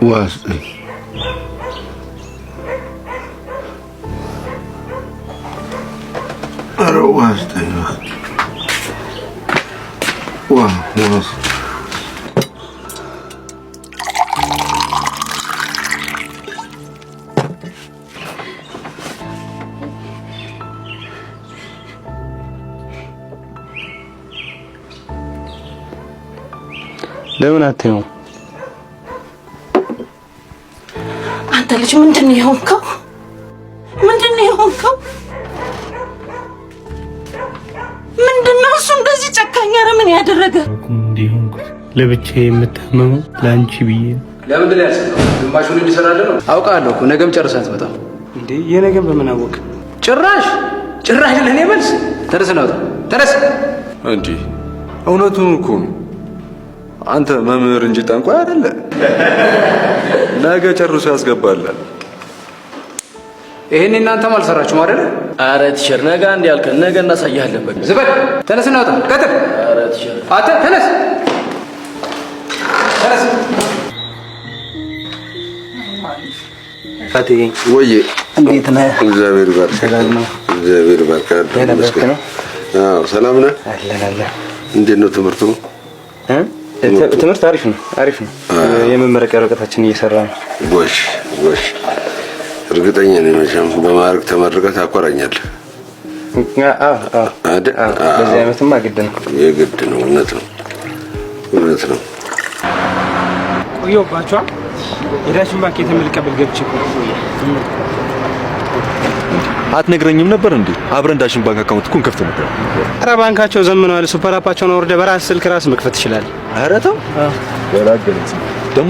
واسطي واسطي واسطي ለምን አትይው? አንተ ልጅ ምንድነው የሆንከው? ምንድነው የሆንከው? ምንድነው እሱ እንደዚህ ጨካኝ? ኧረ ምን ያደረገ እንዲሆንኩ ለብቻዬ የምታመመው ለአንቺ ብዬ ነው። ለምንድን ነው ያልሰራው? ግማሹን እንዲሰራልህ ነው። አውቃለሁ እኮ ነገም ጨርሰህ አትመጣም እንዴ? የነገም በምን አወቅ? ጭራሽ ለኔ መልስ። ተነስ ነው ተነስ። እንዴ እውነቱን እኮ ነው። አንተ መምህር እንጂ ጠንቋይ አይደለ። ነገ ጨርሶ ያስገባላል። ይሄን እናንተም አልሰራችሁም አይደል? ኧረ ቲቸር ነገ አንድ ያልከን ነገ እናሳያለን። በቃ ዝበል ተነስ ነው ቀጥል። ኧረ ቲቸር አንተ ተነስ ተነስ። ፋቲ ወይ እንዴት ነህ? እግዚአብሔር ይባርክ። ሰላም ነው? እግዚአብሔር ይባርክ። አዎ ሰላም ነህ? አለን። እንዴት ነው ትምህርቱ? ትምህርት አሪፍ ነው። የመመረቂያ ወረቀታችን እየሰራ ነው። ጎሽ እርግጠኛ ነኝ መቼም በማዕረግ ተመርቀህ ታኮራኛለህ። በዚህ ዓመትማ ግድ ነው። የግድ ነው። እውነት ነው። ቆየሁባችኋ። ሄዳችሁ ባንክ የተመልቀበል ገብቼ አትነግረኝም ነበር እንዴ? አብረን ዳሽን ባንክ አካውንት እኮ እንከፍት ነበር። ኧረ ባንካቸው ዘምነዋል። ሱፐር አፓቸውን አውርደህ በራስህ ስልክ ራስህ መክፈት ትችላለህ። ኧረ ተው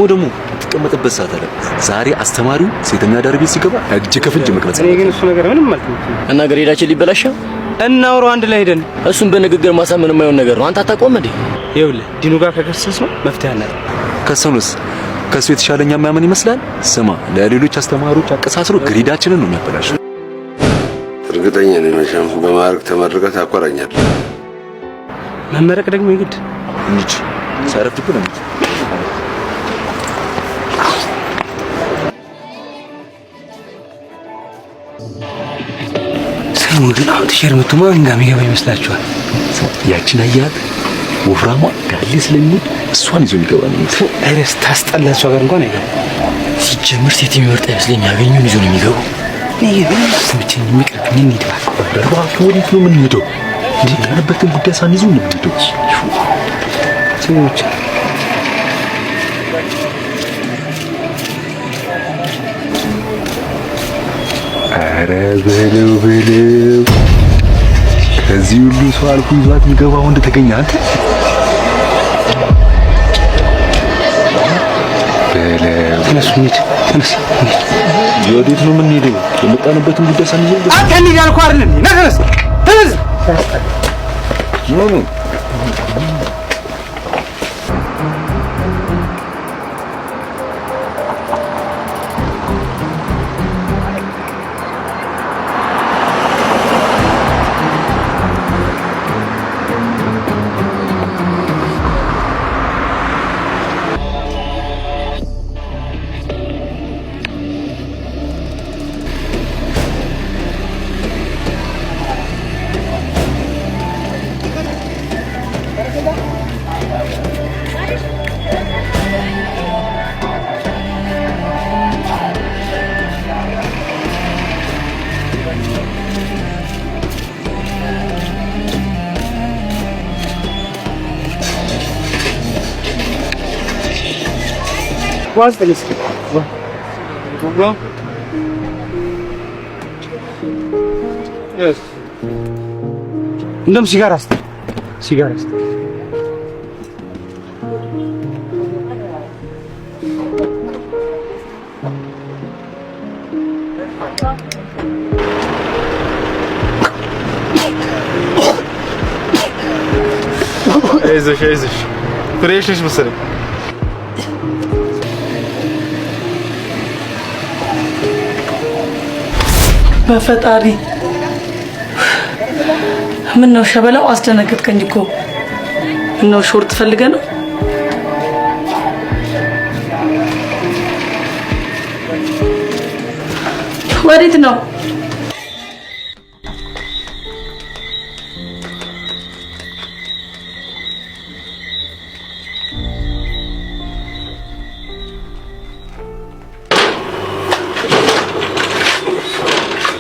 ደግሞ ትቀመጥበት ሰዓት አለ። ዛሬ አስተማሪው ሴተኛ አዳሪ ቤት ሲገባ እጅ ከፍንጅ መቅረጽ። እኔ ግን እሱ ነገር ምንም አልተመቸኝም። እና ገሬዳችን ሊበላሽ እናውራው አንድ ላይ ሄደን እሱን በንግግር ማሳመን የማይሆን ነገር ነው። አንተ አታውቀውም እንዴ? ይኸውልህ ዲኑ ጋር ከከሰስነው መፍትሄ አለ። ከሰኑስ ከሱ የተሻለኛ የሚያምን ይመስላል። ስማ ለሌሎች አስተማሪዎች አቀሳስሮ ግሬዳችንን ነው የሚያበላሸው። እርግጠኛ ነኝ መቼም በማዕረግ ተመርቀህ ታኮራኛለህ። መመረቅ ደግሞ ይግድ እንጂ ሳይረፍድብህ ነው። ሰሙ ግን አሁን ቲሸር መቶ ማን ጋር የሚገባ ይመስላችኋል? ያችን አያት ወፍራሟ ጋሊ ስለሚወድ እሷን ይዞ የሚገባ ነው። አይደስ ታስጠላችሁ ጋር እንኳን አይገባ። ሲጀምር ሴት የሚመርጥ አይመስለኝ። ያገኙን ይዞ ነው የሚገባው። እኔ ግን አስተምቼኝ የሚቀርብኝ እንሂድ እባክህ። ወዴት ነው የምንሄደው? እንዴ ያለበትን ጉዳይ ሳንይዙ ነው የምንሄደው። ሰዎች ኧረ በለው ከዚህ ሁሉ ሰው አልፎ ይዟት የሚገባ ወንድ ተገኘ። አንተ በለው ተነሱ እንሂድ። ወዴት ነው የምንሄደው? የመጣንበትን ጉዳይ ሳንይዘው አንተ እንሂድ አልኩህ አይደል? ና ተነስ። ምን Was denn ist? Yes. እንደም ሲጋራ አስተ አይዞሽ ፍሬሽ ነሽ መሰለኝ። በፈጣሪ ምን ነው ሸበላው? አስደነገጥከኝ እኮ። ምን ነው ሾርት ፈልገህ ነው? ወዴት ነው?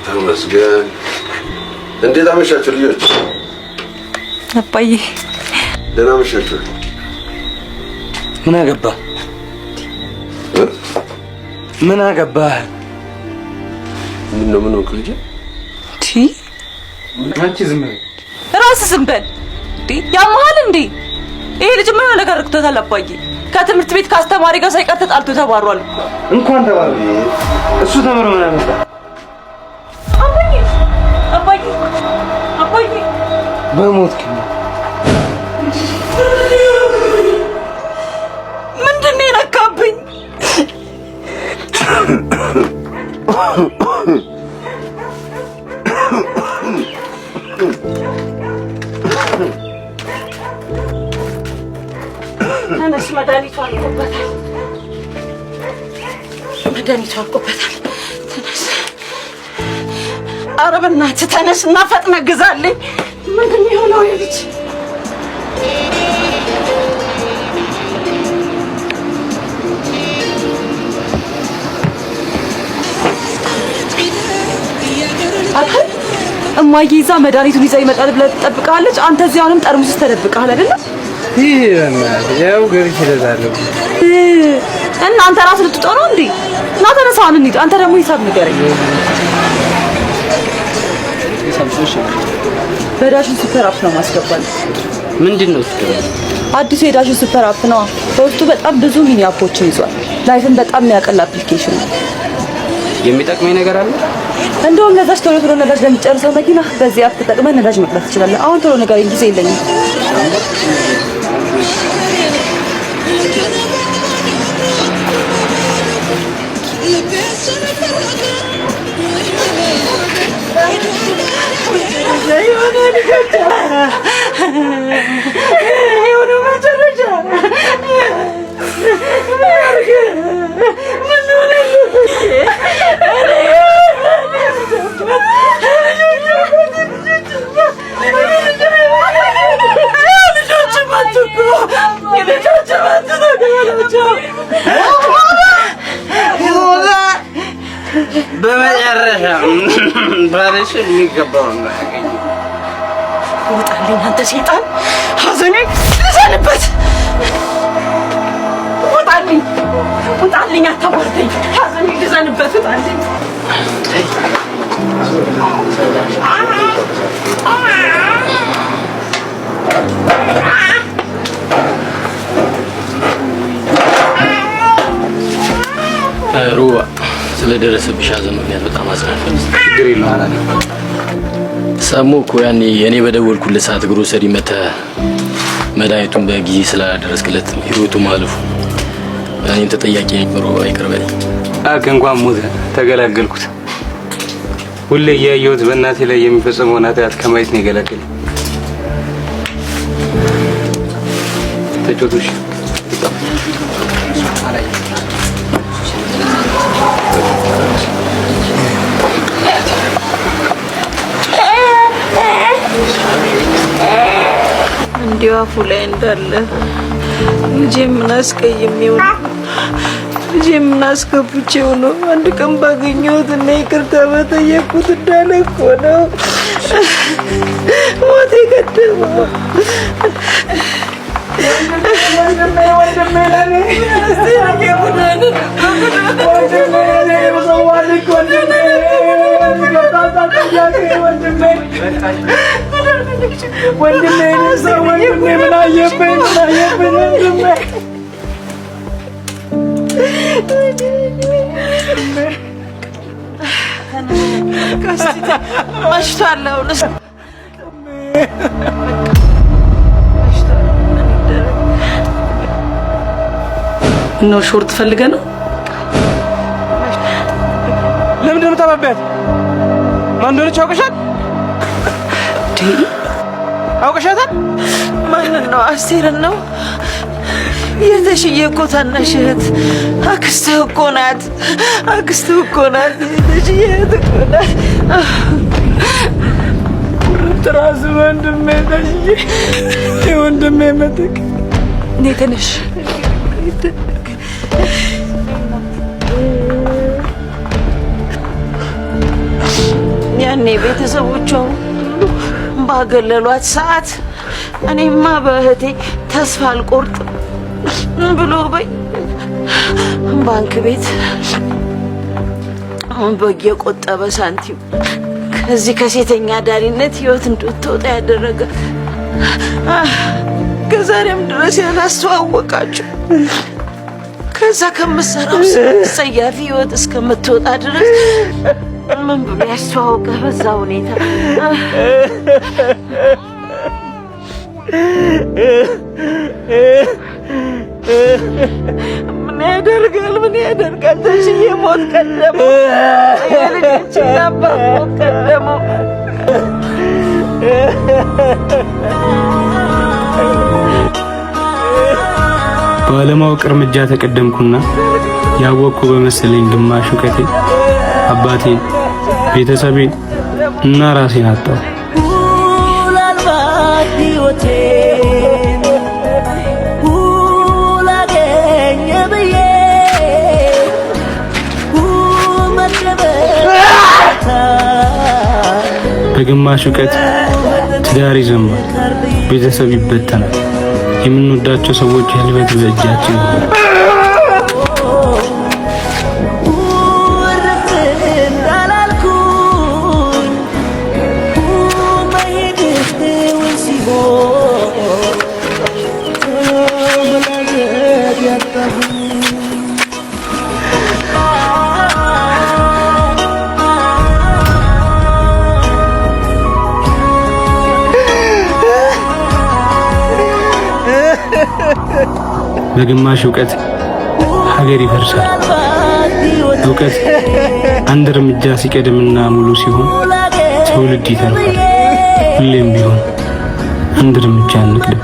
ተመስገን። እንዴት አመሻችሁ ልጆች? አባዬ ደህና አመሻችሁ። ምን አገባህ? ምን አገባህ? ምን ነው ልጅ? አንቺ ዝም በል። ራስህ ዝም በል። ያመሃል እንዴ? ይሄ ልጅ ምን ነገር አድርጎታል አባዬ? ከትምህርት ቤት ከአስተማሪ ጋር ሳይቀር ተጣልቶ ተባሯል። እንኳን ተባሩ። እሱ ተምሮ ምን አመጣ? አባዬ በሞት ምንድን ነው የነካብኝ? ተነስ፣ መድኃኒቱ አልቆበታል። ተነስ፣ ኧረ በእናትህ ተነስና ፈጥነህ ግዛልኝ። ምንድን ነው የሆነው ልጅ? እማዬ ይዛ መድኃኒቱን ይዛ ይመጣል ብለህ ትጠብቃለች። አንተ እዚህ አሁንም ጠርሙስ ውስጥ ተደብቀሃል አይደለ? ያው ገብቼ እገዛለሁ። እናንተ ራስህ ልትጦ ነው እንዴ? እና ተነሳ አሁን እንሂድ። አንተ ደግሞ ሂሳብ ንገረኝ። በዳሽን ሱፐር አፕ ነው ማስገባል። ምንድነው እሱ? አዲሱ የዳሽን ሱፐር አፕ ነው። በውስጡ በጣም ብዙ ሚኒ አፖችን ይዟል። ላይፍን በጣም የሚያቀል አፕሊኬሽን ነው። የሚጠቅመኝ ነገር አለ? እንደውም ነዳጅ ቶሎ ነዳጅ ለሚጨርሰው መኪና በዚህ አፕ ተጠቅመን ነዳጅ መቅዳት ትችላለህ። አሁን ቶሎ ንገረኝ፣ ጊዜ የለኝም። በመጨረሻ ባለሽ የሚገባው ነው ያገኘ። ውጣልኝ አንተ ሰይጣን! ሐዘኔ ልዘንበት! ውጣልኝ አታዋርደኝ! ሐዘኔ ልዘንበት! ውጣልኝ! ሩባ ስለደረሰብሽ ሐዘን ምክንያት በጣም አዝናለሁ። ችግር የለውም። ሰሙ እኮ ያኔ እኔ በደወልኩለት ሰዓት ግሮሰሪ መተህ መድኃኒቱን በጊዜ ስላደረስክለት ህይወቱ ማለፉ እኔን ተጠያቂ ነኝ። ሩባ ይቅር በለኝ። እንኳን ሞተ ተገላገልኩት። ሁሌ እያየሁት በእናቴ ላይ የሚፈጸመውን ኃጢአት ከማየት ነው የገላገለኝ። ተጫወቱ። እንዲሁ አፉ ላይ እንዳለ ልጄ ምን አስቀይሜው ነው? ልጄ ምን አስከብቼው ነው? አንድ ቀን ባገኘሁት እና ይቅርታ በጠየቅኩት እንዳለ እኮ ነው ሞት የቀደመው። መሽቷል። ነው ሾርት ፈልገህ ነው? ለምንድን ነው የምታባቢያት? ማን እንደሆነች አውቀሻት? አውቀሻታል? ማንን ነው? አስቴርን ነው? የተሽዬ እኮ ታናሽ እህት አክስትህ እኮ ናት። አክስትህ እኮ ናት። የተሽዬ እህት እኮ ናት። ራስ ወንድሜ ተሽዬ የወንድሜ መተክ ነይ ተነሽ። ያኔ ቤተሰቦቿ ባገለሏት ሰዓት እኔማ በእህቴ ተስፋ አልቆርጥም ብሎ ባንክ ቤት በየቆጠበ ሳንቲም ከዚህ ከሴተኛ ዳሪነት ህይወት እንድትወጣ ያደረገ ከዛሬም ድረስ ያላስተዋወቃችሁ ከዛ ከምትሰራው ሰያፊ ህይወት እስከምትወጣ ድረስ ምን ብሎ ያስተዋወቀ በዛ ሁኔታ ምን ያደርጋል ተሽዬ ሞት ቀደመው የልጆችን አባት ሞት ቀደመው ባለማወቅ እርምጃ ተቀደምኩና ያወቅኩ በመሰለኝ ግማሽ እውቀቴ አባቴን ቤተሰቤን እና ራሴን አጣሁ። በግማሽ እውቀት ትዳር ይዘማል፣ ቤተሰብ ይበተናል፣ የምንወዳቸው ሰዎች ህልበት በእጃችን ነው። በግማሽ እውቀት ሀገር ይፈርሳል። እውቀት አንድ እርምጃ ሲቀድምና ሙሉ ሲሆን ትውልድ ይተርፋል። ሁሌም ቢሆን አንድ እርምጃ እንቅደም።